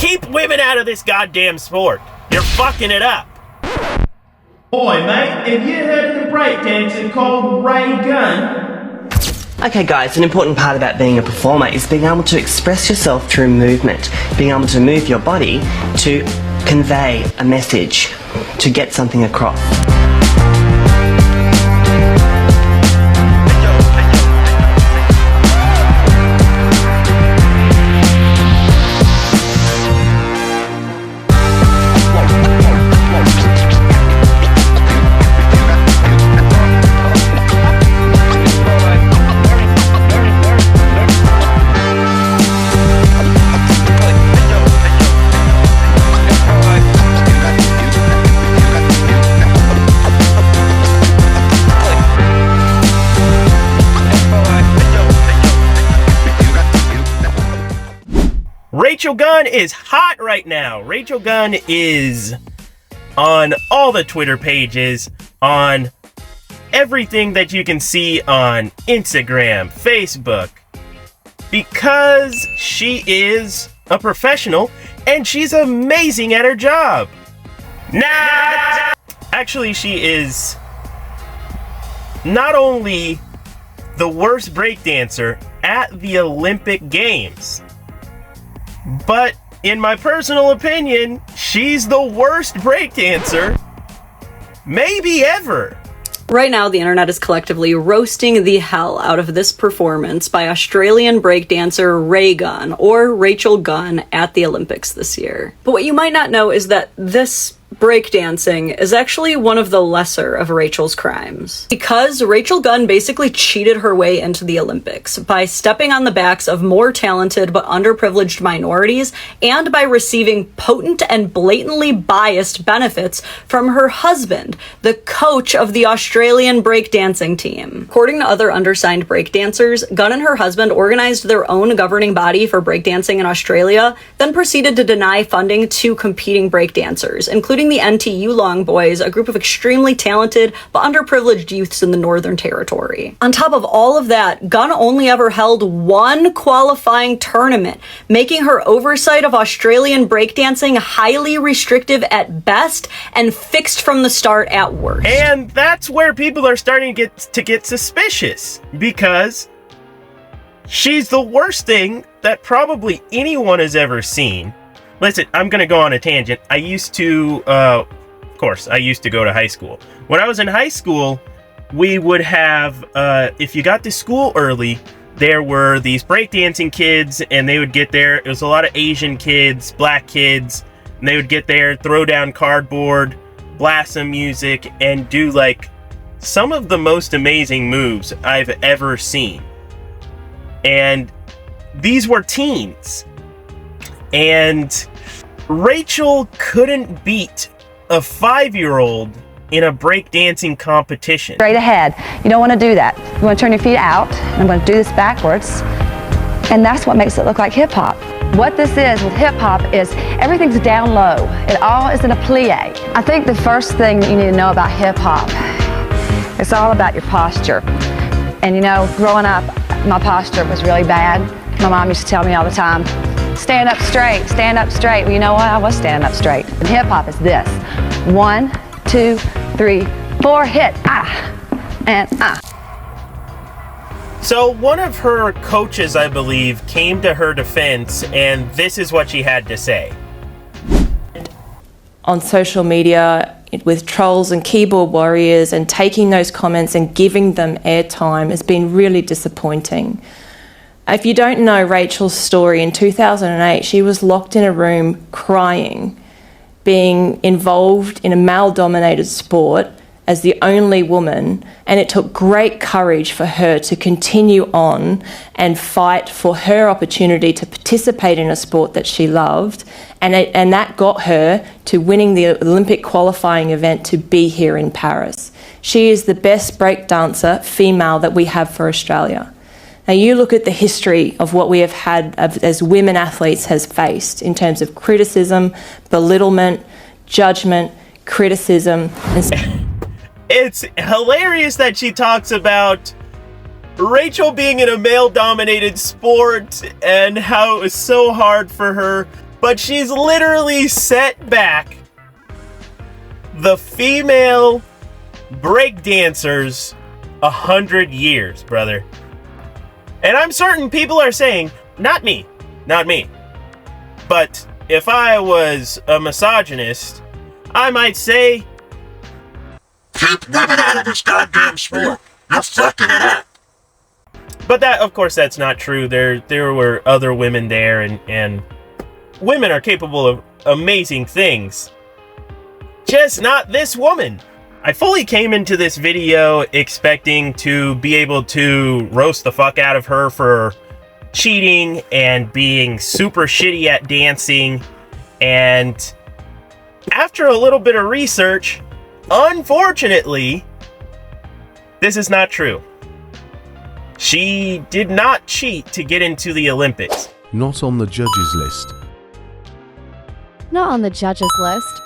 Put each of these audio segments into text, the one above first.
Keep women out of this goddamn sport. You're fucking it up. Oi, mate, have you heard of the breakdancer called Raygun? Okay guys, an important part about being a performer is being able to express yourself through movement, being able to move your body to convey a message, to get something across. Rachel Gunn is hot right now. Rachel Gunn is on all the Twitter pages, on everything that you can see on Instagram, Facebook, because she is a professional and she's amazing at her job. Actually, she is not only the worst breakdancer at the Olympic Games, but in my personal opinion, she's the worst breakdancer maybe ever. Right now, the internet is collectively roasting the hell out of this performance by Australian breakdancer Raygun, or Rachel Gunn, at the Olympics this year. But what you might not know is that this breakdancing is actually one of the lesser of Rachel's crimes, because Rachel Gunn basically cheated her way into the Olympics by stepping on the backs of more talented but underprivileged minorities and by receiving potent and blatantly biased benefits from her husband, the coach of the Australian breakdancing team. According to other undersigned breakdancers, Gunn and her husband organized their own governing body for breakdancing in Australia, then proceeded to deny funding to competing breakdancers, including the NTU Long Boys, a group of extremely talented but underprivileged youths in the Northern Territory. On top of all of that, Gunn only ever held one qualifying tournament, making her oversight of Australian breakdancing highly restrictive at best and fixed from the start at worst. And that's where people are starting to get suspicious, because she's the worst thing that probably anyone has ever seen. Listen, I'm going to go on a tangent. I used to go to high school. When I was in high school, we would have, if you got to school early, there were these breakdancing kids, and they would get there. It was a lot of Asian kids, black kids, and they would get there, throw down cardboard, blast some music, and do like some of the most amazing moves I've ever seen. And these were teens. And Rachel couldn't beat a 5-year-old in a breakdancing competition. Straight ahead. You don't want to do that. You want to turn your feet out. I'm going to do this backwards. And that's what makes it look like hip hop. What this is with hip hop is everything's down low. It all is in a plie. I think the first thing that you need to know about hip hop, it's all about your posture. And you know, growing up, my posture was really bad. My mom used to tell me all the time, stand up straight, stand up straight. Well, you know what? I was standing up straight. And hip hop is this. 1, 2, 3, 4, hit, and So one of her coaches, I believe, came to her defense, and this is what she had to say. On social media with trolls and keyboard warriors, and taking those comments and giving them airtime has been really disappointing. If you don't know Rachel's story, in 2008, she was locked in a room crying, being involved in a male-dominated sport as the only woman, and it took great courage for her to continue on and fight for her opportunity to participate in a sport that she loved, and that got her to winning the Olympic qualifying event to be here in Paris. She is the best breakdancer female that we have for Australia. Now, you look at the history of what we have had as women athletes has faced in terms of criticism, belittlement, judgment, criticism. It's hilarious that she talks about Rachel being in a male-dominated sport and how it was so hard for her. but she's literally set back the female breakdancers 100 years, brother. And I'm certain people are saying, not me, but if I was a misogynist, I might say, keep women out of this goddamn sport. You're fucking it up. But that, of course, that's not true. There were other women there, and women are capable of amazing things. Just not this woman. I fully came into this video expecting to be able to roast the fuck out of her for cheating and being super shitty at dancing. And after a little bit of research, unfortunately, this is not true. She did not cheat to get into the Olympics. Not on the judges list. Not on the judges list.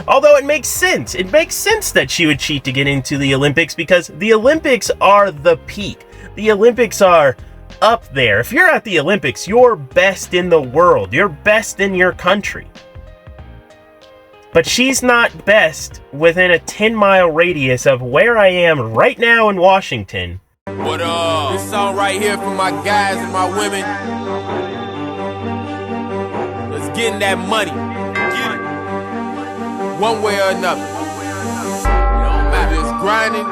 Although it makes sense. It makes sense that she would cheat to get into the Olympics because the Olympics are the peak. The Olympics are up there. If you're at the Olympics, you're best in the world. You're best in your country. But she's not best within a 10-mile radius of where I am right now in Washington. What up? This song right here for my guys and my women. Let's get in that money. Get it. One way or another. It don't matter. It's grinding